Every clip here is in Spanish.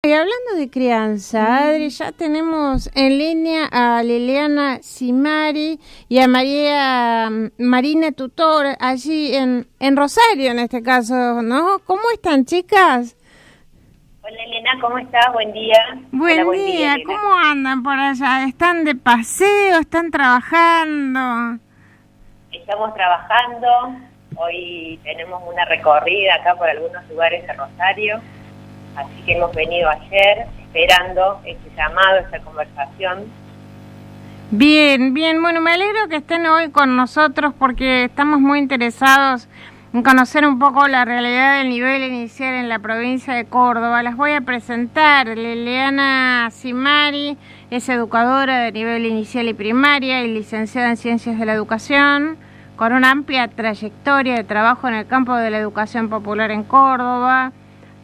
Y hablando de crianza, Adri, ya tenemos en línea a Liliana Cimari y a Marina Tutor, allí en Rosario en este caso, ¿no? ¿Cómo están, chicas? Hola Elena, ¿cómo estás? Buen día. Buen Hola, día, Elena. ¿cómo andan por allá? ¿Están de paseo? ¿Están trabajando? Estamos trabajando, hoy tenemos una recorrida acá por algunos lugares de Rosario, así que hemos venido ayer esperando este llamado, esta conversación. Bien, bien, bueno, me alegro que estén hoy con nosotros porque estamos muy interesados en conocer un poco la realidad del nivel inicial en la provincia de Córdoba. Las voy a presentar. Liliana Cimari es educadora de nivel inicial y primaria y licenciada en Ciencias de la Educación, con una amplia trayectoria de trabajo en el campo de la educación popular en Córdoba.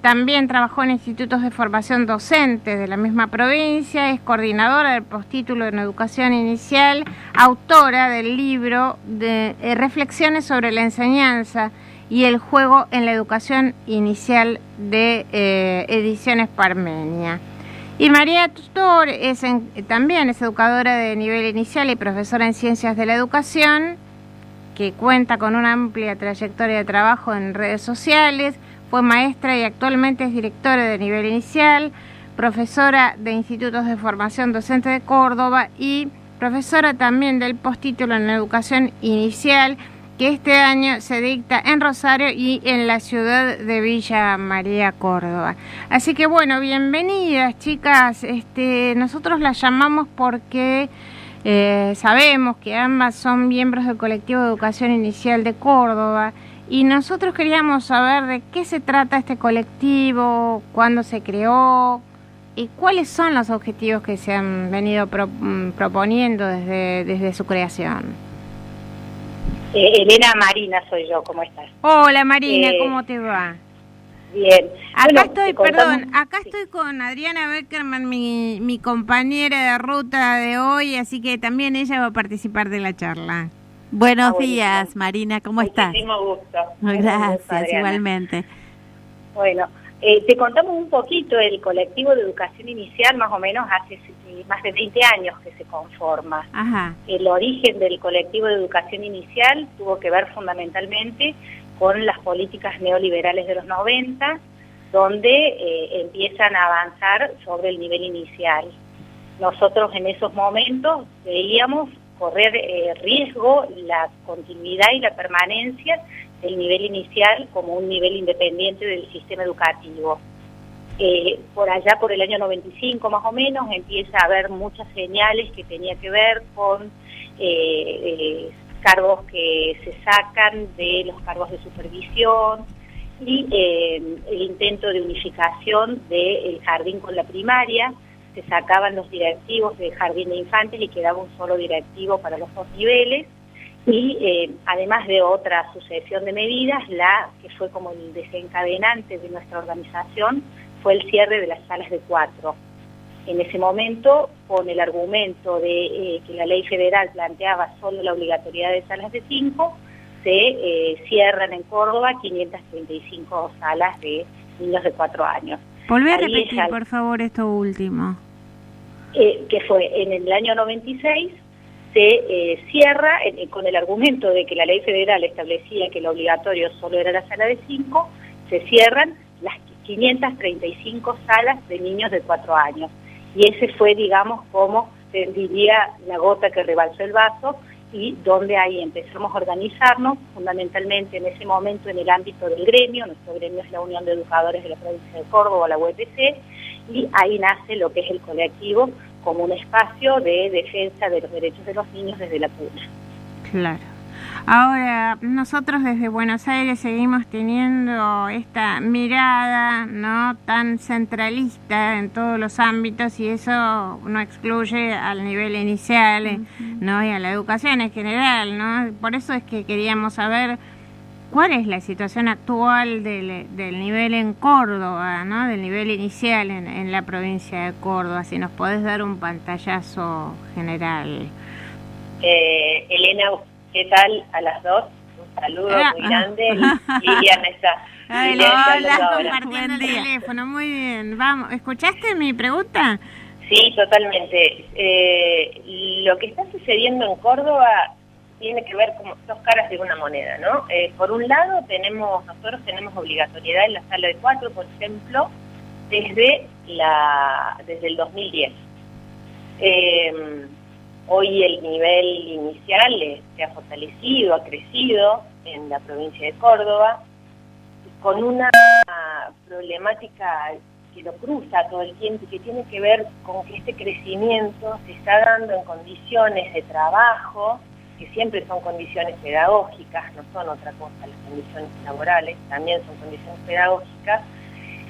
También trabajó en institutos de formación docente de la misma provincia, es coordinadora del postítulo en educación inicial, autora del libro de Reflexiones sobre la enseñanza y el juego en la educación inicial de Ediciones Parmenia. Y María Tutor también es educadora de nivel inicial y profesora en Ciencias de la Educación, que cuenta con una amplia trayectoria de trabajo en redes sociales. Fue maestra y actualmente es directora de nivel inicial, profesora de institutos de formación docente de Córdoba y profesora también del postítulo en educación inicial, que este año se dicta en Rosario y en la ciudad de Villa María, Córdoba. Así que bueno, bienvenidas, chicas. Nosotros las llamamos porque sabemos que ambas son miembros del colectivo de educación inicial de Córdoba. Y nosotros queríamos saber de qué se trata este colectivo, cuándo se creó y cuáles son los objetivos que se han venido proponiendo desde su creación. Elena, Marina soy yo, ¿cómo estás? Hola Marina, ¿cómo te va? Bien. Acá estoy con Adriana Beckerman, mi compañera de ruta de hoy, así que también ella va a participar de la charla. Buenos días, Marina, ¿cómo estás? Muchísimo gusto. Gracias, igualmente. Bueno, te contamos un poquito. El colectivo de educación inicial más o menos hace más de 20 años que se conforma. Ajá. El origen del colectivo de educación inicial tuvo que ver fundamentalmente con las políticas neoliberales de los 90, donde empiezan a avanzar sobre el nivel inicial. Nosotros en esos momentos veíamos correr riesgo la continuidad y la permanencia del nivel inicial como un nivel independiente del sistema educativo. Por allá, por el año 95 más o menos, empieza a haber muchas señales que tenía que ver con cargos que se sacan de los cargos de supervisión y el intento de unificación del jardín con la primaria. Se sacaban los directivos de jardín de infantes y quedaba un solo directivo para los dos niveles, y además de otra sucesión de medidas, la que fue como el desencadenante de nuestra organización fue el cierre de las salas de 4. En ese momento, con el argumento de que la ley federal planteaba solo la obligatoriedad de salas de 5, se cierran en Córdoba 535 salas de niños de 4 años. Volví a repetir, por favor, esto último. Que fue en el año 96, se cierra con el argumento de que la ley federal establecía que lo obligatorio solo era la sala de 5, se cierran las 535 salas de niños de 4 años. Y ese fue, digamos, como se diría la gota que rebalsó el vaso, y donde ahí empezamos a organizarnos, fundamentalmente en ese momento en el ámbito del gremio. Nuestro gremio es la Unión de Educadores de la Provincia de Córdoba, la UEPC, y ahí nace lo que es el colectivo como un espacio de defensa de los derechos de los niños desde la cuna. Claro. Ahora, nosotros desde Buenos Aires seguimos teniendo esta mirada, ¿no?, tan centralista en todos los ámbitos, y eso no excluye al nivel inicial, ¿no?, y a la educación en general, ¿no? Por eso es que queríamos saber cuál es la situación actual del nivel en Córdoba, ¿no?, del nivel inicial en la provincia de Córdoba. Si nos podés dar un pantallazo general. Elena, ¿qué tal a las dos? Un saludo muy grande. Liliana está Ay, hola, compartiendo el teléfono, muy bien. Vamos, ¿escuchaste mi pregunta? Sí, totalmente. Lo que está sucediendo en Córdoba tiene que ver como dos caras de una moneda, ¿no? Por un lado, nosotros tenemos obligatoriedad en la sala de 4, por ejemplo, desde el 2010. Hoy el nivel inicial se ha fortalecido, ha crecido en la provincia de Córdoba, con una problemática que lo cruza todo el tiempo y que tiene que ver con que este crecimiento se está dando en condiciones de trabajo, que siempre son condiciones pedagógicas, no son otra cosa las condiciones laborales, también son condiciones pedagógicas,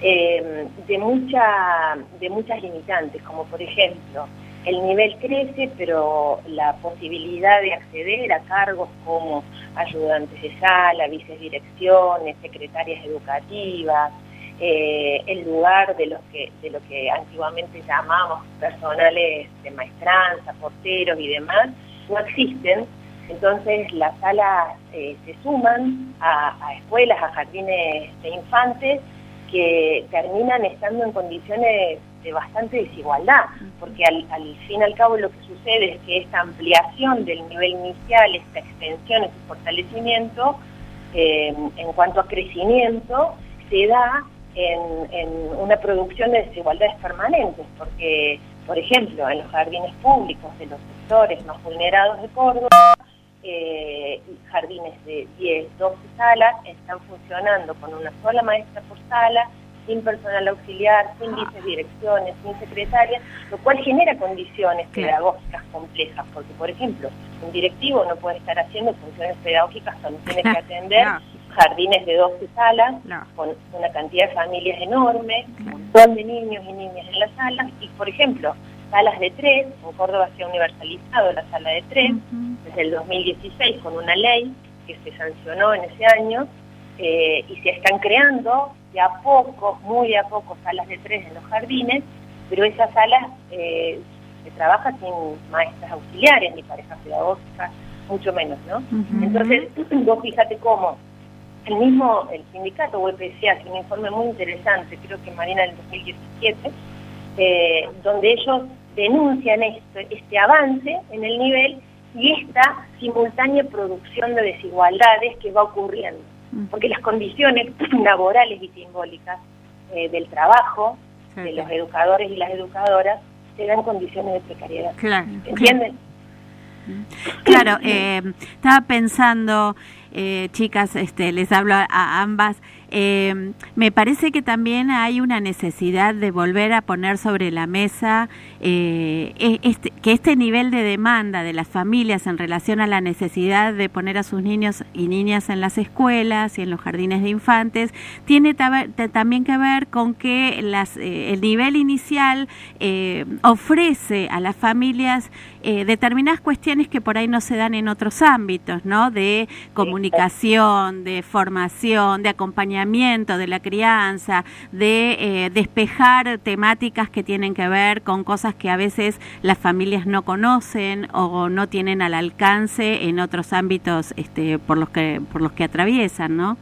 de muchas limitantes, como por ejemplo, el nivel crece, pero la posibilidad de acceder a cargos como ayudantes de sala, vicedirecciones, secretarias educativas, el lugar de lo que antiguamente llamamos personales de maestranza, porteros y demás, no existen. Entonces las salas se suman a escuelas, a jardines de infantes que terminan estando en condiciones de bastante desigualdad, porque al fin y al cabo lo que sucede es que esta ampliación del nivel inicial, esta extensión, este fortalecimiento, en cuanto a crecimiento, se da en una producción de desigualdades permanentes, porque, por ejemplo, en los jardines públicos de los sectores más vulnerados de Córdoba, jardines de 10, 12 salas están funcionando con una sola maestra por sala, sin personal auxiliar, sin vicedirecciones, sin secretarias, lo cual genera condiciones pedagógicas complejas, porque, por ejemplo, un directivo no puede estar haciendo funciones pedagógicas cuando tiene que atender jardines de 12 salas, con una cantidad de familias enorme, un montón de niños y niñas en las salas, y, por ejemplo, salas de 3, en Córdoba se ha universalizado la sala de 3, desde el 2016 con una ley que se sancionó en ese año, y se están creando de a poco, muy de a poco, salas de 3 en los jardines, pero esas salas se trabaja sin maestras auxiliares ni parejas pedagógicas, mucho menos, ¿no? Entonces, vos fíjate cómo el sindicato UPC hace un informe muy interesante, creo que Marina del 2017, donde ellos denuncian este avance en el nivel y esta simultánea producción de desigualdades que va ocurriendo, porque las condiciones laborales y simbólicas del trabajo de los educadores y las educadoras se dan condiciones de precariedad. Claro, ¿entienden? Claro, estaba pensando, chicas, les hablo a ambas, me parece que también hay una necesidad de volver a poner sobre la mesa que este nivel de demanda de las familias en relación a la necesidad de poner a sus niños y niñas en las escuelas y en los jardines de infantes tiene también que ver con que el nivel inicial ofrece a las familias determinadas cuestiones que por ahí no se dan en otros ámbitos, ¿no? De comunicación, de formación, de acompañamiento de la crianza, de despejar temáticas que tienen que ver con cosas que a veces las familias no conocen o no tienen al alcance en otros ámbitos por los que atraviesan, ¿no?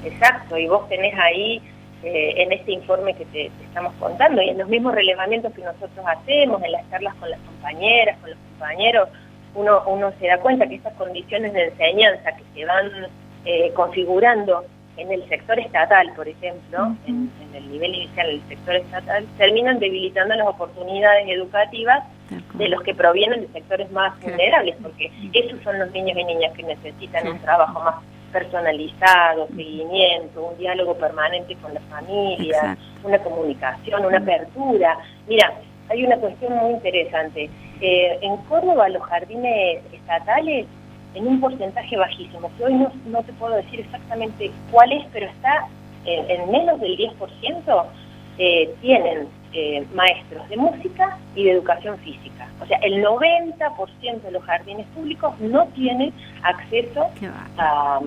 Exacto, y vos tenés ahí en este informe que te estamos contando y en los mismos relevamientos que nosotros hacemos, en las charlas con las compañeras, con los compañeros, uno se da cuenta que estas condiciones de enseñanza que se van configurando en el sector estatal, por ejemplo, en el nivel inicial del sector estatal, terminan debilitando las oportunidades educativas de los que provienen de sectores más vulnerables, porque esos son los niños y niñas que necesitan un trabajo más personalizado, seguimiento, un diálogo permanente con las familias, una comunicación, una apertura. Mira, hay una cuestión muy interesante. En Córdoba los jardines estatales, en un porcentaje bajísimo, que hoy no te puedo decir exactamente cuál es, pero está en menos del 10%, tienen maestros de música y de educación física. O sea, el 90% de los jardines públicos no tienen acceso a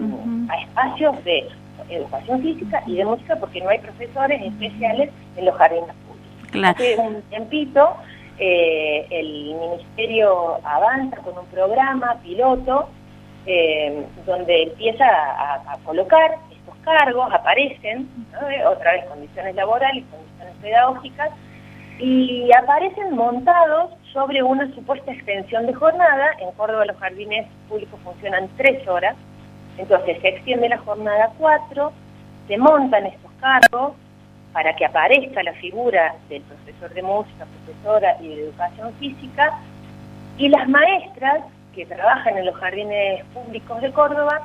espacios de educación física y de música porque no hay profesores especiales en los jardines públicos. Claro. Hace un tiempito el Ministerio avanza con un programa piloto donde empieza a colocar estos cargos, aparecen, ¿no? Otra vez condiciones laborales, condiciones pedagógicas, y aparecen montados sobre una supuesta extensión de jornada. En Córdoba los jardines públicos funcionan 3 horas, entonces se extiende la jornada a 4, se montan estos cargos para que aparezca la figura del profesor de música, profesora y de educación física, y las maestras que trabajan en los jardines públicos de Córdoba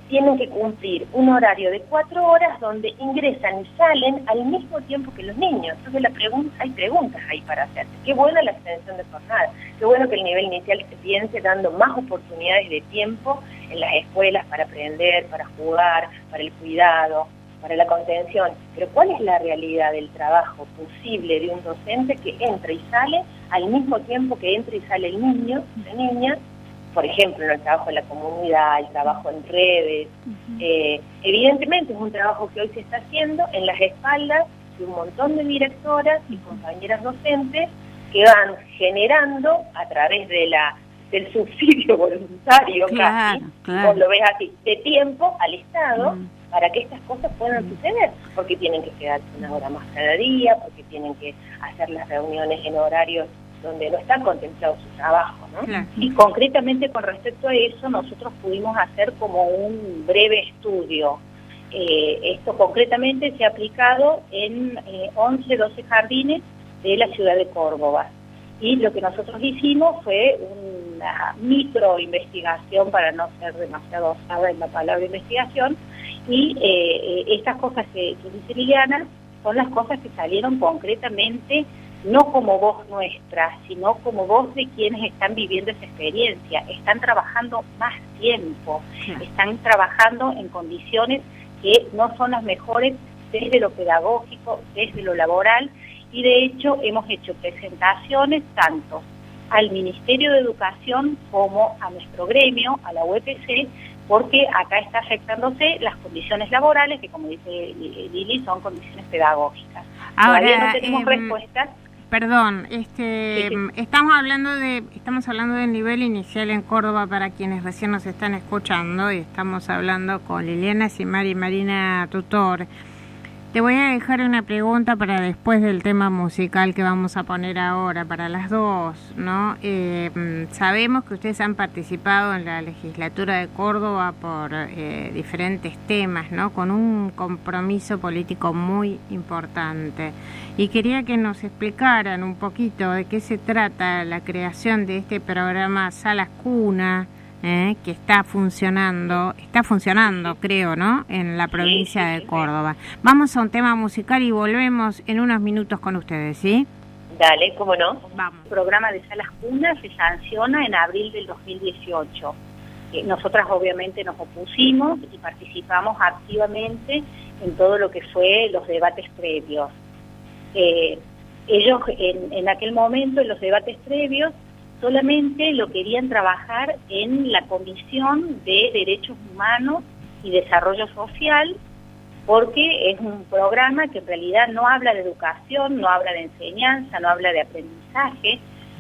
tienen que cumplir un horario de 4 horas donde ingresan y salen al mismo tiempo que los niños. Entonces hay preguntas ahí para hacer. Qué buena la extensión de jornada, qué bueno que el nivel inicial se piense dando más oportunidades de tiempo en las escuelas para aprender, para jugar, para el cuidado, para la contención. Pero ¿cuál es la realidad del trabajo posible de un docente que entra y sale al mismo tiempo que entra y sale el niño, la niña? Por ejemplo, en el trabajo en la comunidad, el trabajo en redes. Evidentemente es un trabajo que hoy se está haciendo en las espaldas de un montón de directoras y compañeras docentes que van generando a través de del subsidio voluntario, casi, vos lo ves así, de tiempo al Estado, para que estas cosas puedan suceder, porque tienen que quedarse 1 hora más cada día, porque tienen que hacer las reuniones en horarios donde no está contemplado su trabajo, ¿no? Claro. Y concretamente con respecto a eso, nosotros pudimos hacer como un breve estudio. Esto concretamente se ha aplicado en 11, 12 jardines de la ciudad de Córdoba. Y lo que nosotros hicimos fue una microinvestigación, para no ser demasiado osada en la palabra investigación, y estas cosas que dice Liliana son las cosas que salieron concretamente, no como voz nuestra, sino como voz de quienes están viviendo esa experiencia. Están trabajando más tiempo, están trabajando en condiciones que no son las mejores desde lo pedagógico, desde lo laboral, y de hecho hemos hecho presentaciones tanto al Ministerio de Educación como a nuestro gremio, a la UPC, porque acá está afectándose las condiciones laborales, que como dice Lili, son condiciones pedagógicas. Ahora, todavía no tenemos respuestas. Perdón, estamos hablando del nivel inicial en Córdoba para quienes recién nos están escuchando, y estamos hablando con Liliana Simari y Marina Tutor. Te voy a dejar una pregunta para después del tema musical que vamos a poner ahora, para las dos, ¿no? Sabemos que ustedes han participado en la legislatura de Córdoba por diferentes temas, ¿no? Con un compromiso político muy importante. Y quería que nos explicaran un poquito de qué se trata la creación de este programa Salas Cuna, que está funcionando, creo, ¿no? En la provincia de Córdoba. Vamos a un tema musical y volvemos en unos minutos con ustedes, ¿sí? Dale, ¿cómo no? Vamos. El programa de Salas Cuna se sanciona en abril del 2018. Nosotras obviamente nos opusimos y participamos activamente en todo lo que fue los debates previos. Ellos en aquel momento, en los debates previos, solamente lo querían trabajar en la Comisión de Derechos Humanos y Desarrollo Social, porque es un programa que en realidad no habla de educación, no habla de enseñanza, no habla de aprendizaje,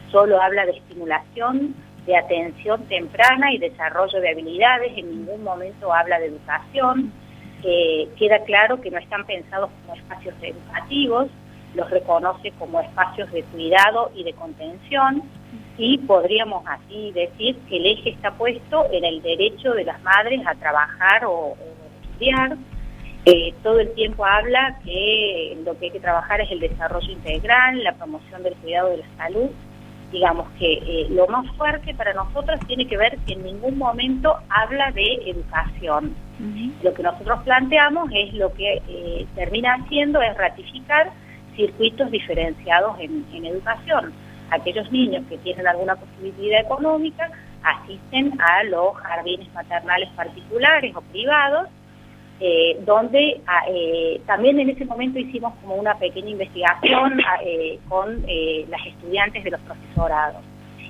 solo habla de estimulación, de atención temprana y desarrollo de habilidades. En ningún momento habla de educación. Queda claro que no están pensados como espacios educativos, los reconoce como espacios de cuidado y de contención, y podríamos así decir que el eje está puesto en el derecho de las madres a trabajar o estudiar. Todo el tiempo habla que lo que hay que trabajar es el desarrollo integral, la promoción del cuidado de la salud. Digamos que lo más fuerte para nosotros tiene que ver que en ningún momento habla de educación. Lo que nosotros planteamos es lo que termina haciendo es ratificar circuitos diferenciados en educación. Aquellos niños que tienen alguna posibilidad económica asisten a los jardines maternales particulares o privados, donde también en ese momento hicimos como una pequeña investigación con las estudiantes de los profesorados,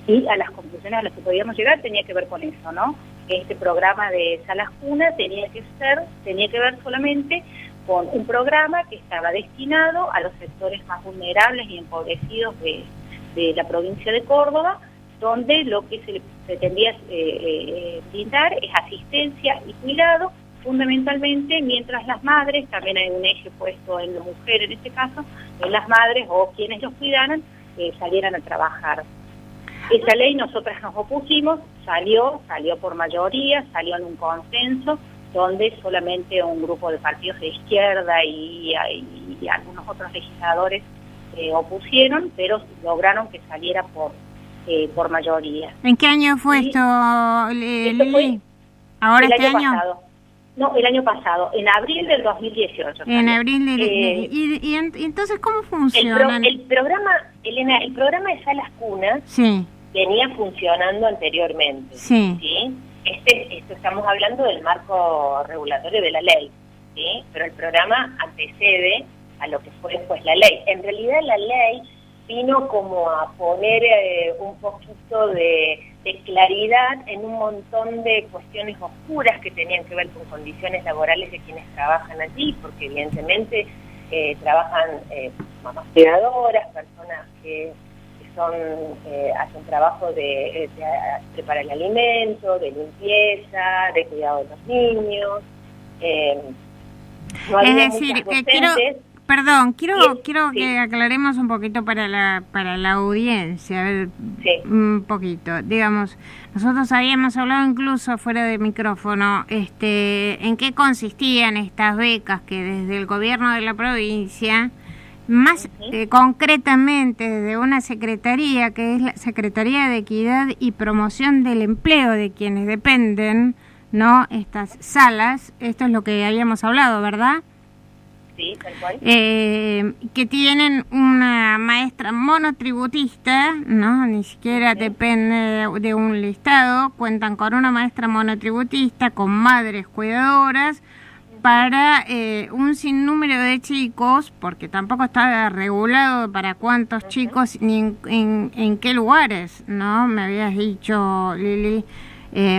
y a las conclusiones a las que podíamos llegar tenía que ver con eso, ¿no? Este programa de Salas Cuna tenía que ver solamente con un programa que estaba destinado a los sectores más vulnerables y empobrecidos de la provincia de Córdoba, donde lo que se le pretendía brindar es asistencia y cuidado, fundamentalmente mientras las madres, también hay un eje puesto en la mujer en este caso, en las madres o quienes los cuidaran, salieran a trabajar. Esa ley nosotras nos opusimos, salió por mayoría, salió en un consenso, donde solamente un grupo de partidos de izquierda y algunos otros legisladores opusieron, pero lograron que saliera por mayoría. ¿En qué año fue esto, Lili? ¿Ahora este año? Pasado. No, el año pasado, en abril del 2018. En abril del... ¿Y entonces cómo funciona? El programa, Elena, el programa de Salas Cuna sí. venía funcionando anteriormente. Sí. ¿Sí? Esto estamos hablando del marco regulatorio de la ley, ¿sí? Pero el programa antecede a lo que fue después la ley. En realidad la ley vino como a poner un poquito de claridad en un montón de cuestiones oscuras que tenían que ver con condiciones laborales de quienes trabajan allí, porque evidentemente trabajan mamás cuidadoras, personas que hacen trabajo de preparar el alimento, de limpieza, de cuidado de los niños. No es decir, quiero que aclaremos un poquito para la audiencia, a ver, un poquito. Digamos, nosotros habíamos hablado incluso fuera de micrófono, en qué consistían estas becas que desde el gobierno de la provincia, más concretamente desde una secretaría, que es la Secretaría de Equidad y Promoción del Empleo, de quienes dependen, ¿no?, estas salas, esto es lo que habíamos hablado, ¿verdad? Sí, tal cual. Que tienen una maestra monotributista, ¿no? Ni siquiera depende de un listado, cuentan con una maestra monotributista, con madres cuidadoras, para un sinnúmero de chicos, porque tampoco está regulado para cuántos chicos ni en qué lugares, ¿no? Me habías dicho, Lili,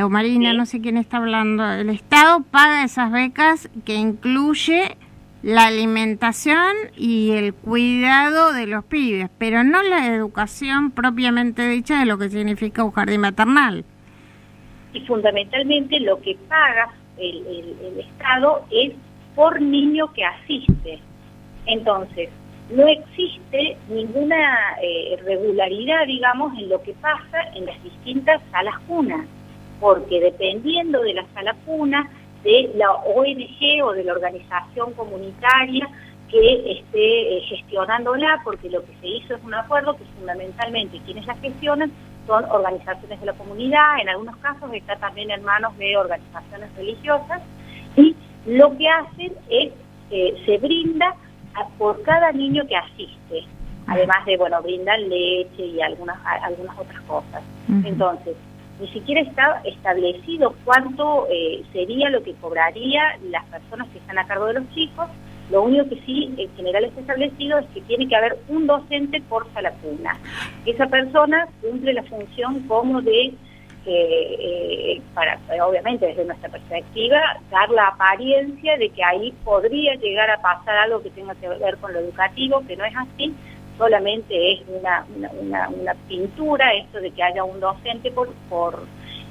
o Marina, no sé quién está hablando. El Estado paga esas becas que incluye la alimentación y el cuidado de los pibes, pero no la educación propiamente dicha de lo que significa un jardín maternal. Y fundamentalmente lo que paga el Estado es por niño que asiste. Entonces, no existe ninguna regularidad, digamos, en lo que pasa en las distintas salas cunas, porque dependiendo de la sala cuna, de la ONG o de la organización comunitaria que esté gestionándola, porque lo que se hizo es un acuerdo que fundamentalmente quienes la gestionan son organizaciones de la comunidad, en algunos casos está también en manos de organizaciones religiosas, y lo que hacen es, se brinda por cada niño que asiste, además de, brindan leche y algunas otras cosas. Entonces, ni siquiera está establecido cuánto sería lo que cobraría las personas que están a cargo de los chicos. Lo único que sí, en general, está establecido es que tiene que haber un docente por sala cuna. Esa persona cumple la función como de, obviamente desde nuestra perspectiva, dar la apariencia de que ahí podría llegar a pasar algo que tenga que ver con lo educativo, que no es así. Solamente es una pintura esto de que haya un docente por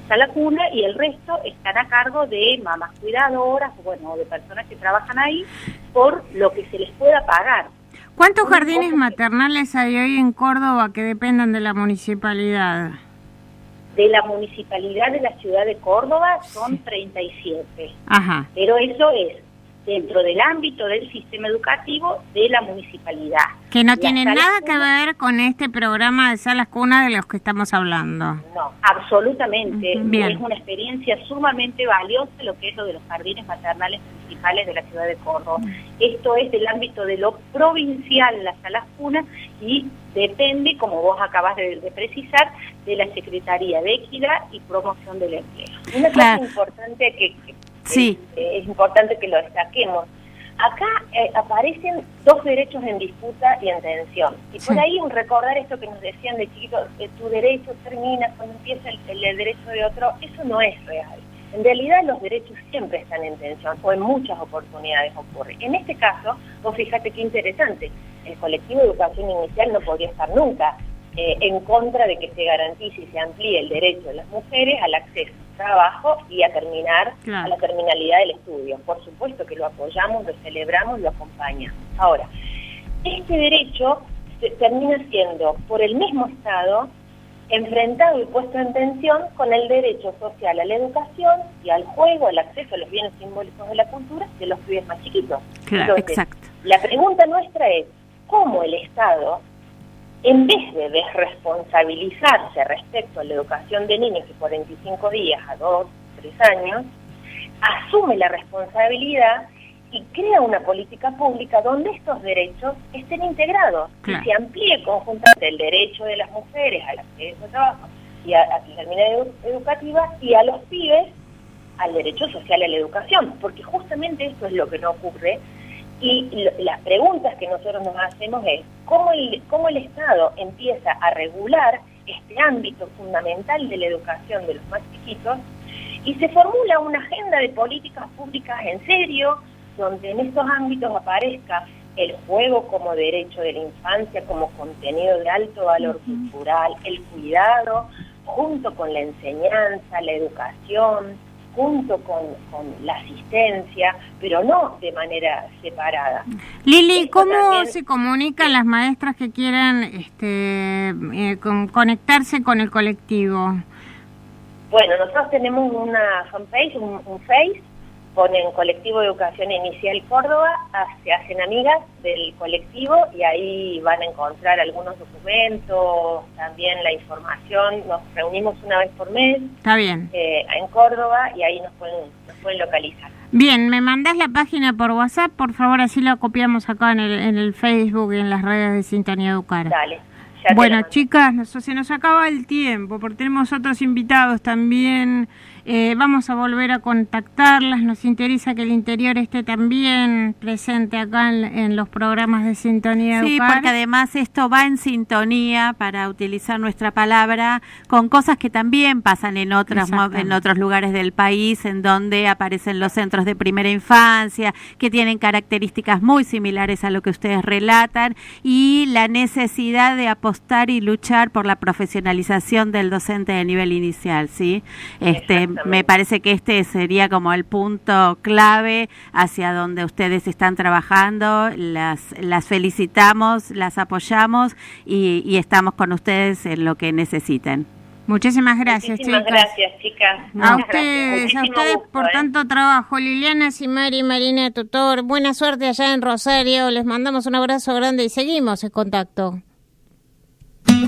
sala cuna, y el resto están a cargo de mamás cuidadoras, o de personas que trabajan ahí, por lo que se les pueda pagar. ¿Cuántos jardines maternales hay hoy en Córdoba que dependan de la municipalidad? De la municipalidad de la ciudad de Córdoba son 37. Ajá. Pero eso es dentro del ámbito del sistema educativo de la municipalidad. Que no tiene nada que ver con este programa de salas cuna de los que estamos hablando. No, absolutamente. Bien. Es una experiencia sumamente valiosa lo que es lo de los jardines maternales municipales de la ciudad de Córdoba. Esto es del ámbito de lo provincial, las salas cuna, y depende, como vos acabas de precisar, de la Secretaría de Equidad y Promoción del Empleo. Una cosa importante que sí, es importante que lo destaquemos. Acá aparecen dos derechos en disputa y en tensión. Y por ahí recordar esto que nos decían de chiquitos, tu derecho termina cuando empieza el derecho de otro, eso no es real. En realidad los derechos siempre están en tensión, o en muchas oportunidades ocurre. En este caso, vos fíjate qué interesante, el colectivo de educación inicial no podría estar nunca en contra de que se garantice y se amplíe el derecho de las mujeres al acceso al trabajo y a terminar a la terminalidad del estudio. Por supuesto que lo apoyamos, lo celebramos, lo acompañamos. Ahora, este derecho termina siendo por el mismo Estado enfrentado y puesto en tensión con el derecho social a la educación y al juego, al acceso a los bienes simbólicos de la cultura de los pibes más chiquitos. Claro, Entonces, exacto. La pregunta nuestra es, ¿cómo el Estado, en vez de desresponsabilizarse respecto a la educación de niños de 45 días a 2, 3 años, asume la responsabilidad y crea una política pública donde estos derechos estén integrados y se amplíe conjuntamente el derecho de las mujeres al acceso al trabajo y a la terminalidad educativa y a los pibes al derecho social a la educación? Porque justamente esto es lo que no ocurre. Y las preguntas que nosotros nos hacemos es, ¿cómo el Estado empieza a regular este ámbito fundamental de la educación de los más chiquitos? Y se formula una agenda de políticas públicas en serio, donde en estos ámbitos aparezca el juego como derecho de la infancia, como contenido de alto valor cultural, el cuidado, junto con la enseñanza, la educación, junto con la asistencia, pero no de manera separada. Lili, ¿cómo se comunican las maestras que quieran conectarse con el colectivo? Bueno, nosotros tenemos una fanpage, un Face, ponen Colectivo de Educación Inicial Córdoba, se hacen amigas del colectivo y ahí van a encontrar algunos documentos, también la información. Nos reunimos una vez por mes. Está bien. En Córdoba y ahí nos pueden localizar. Bien, me mandás la página por WhatsApp, por favor, así la copiamos acá en el Facebook y en las redes de Sintonía Educar. Dale. Bueno, chicas, se nos acaba el tiempo porque tenemos otros invitados también. Vamos a volver a contactarlas. Nos interesa que el interior esté también presente acá en los programas de Sintonía Educar. Sí, porque además esto va en sintonía, para utilizar nuestra palabra, con cosas que también pasan en otros lugares del país, en donde aparecen los centros de primera infancia, que tienen características muy similares a lo que ustedes relatan, y la necesidad de apostar y luchar por la profesionalización del docente de nivel inicial, ¿sí? Me parece que este sería como el punto clave hacia donde ustedes están trabajando. Las felicitamos, las apoyamos y estamos con ustedes en lo que necesiten. Muchísimas gracias, Muchísimas gracias, chicas. A ustedes gusto, por tanto trabajo. Liliana Simari, Marina Tutor, buena suerte allá en Rosario. Les mandamos un abrazo grande y seguimos en contacto.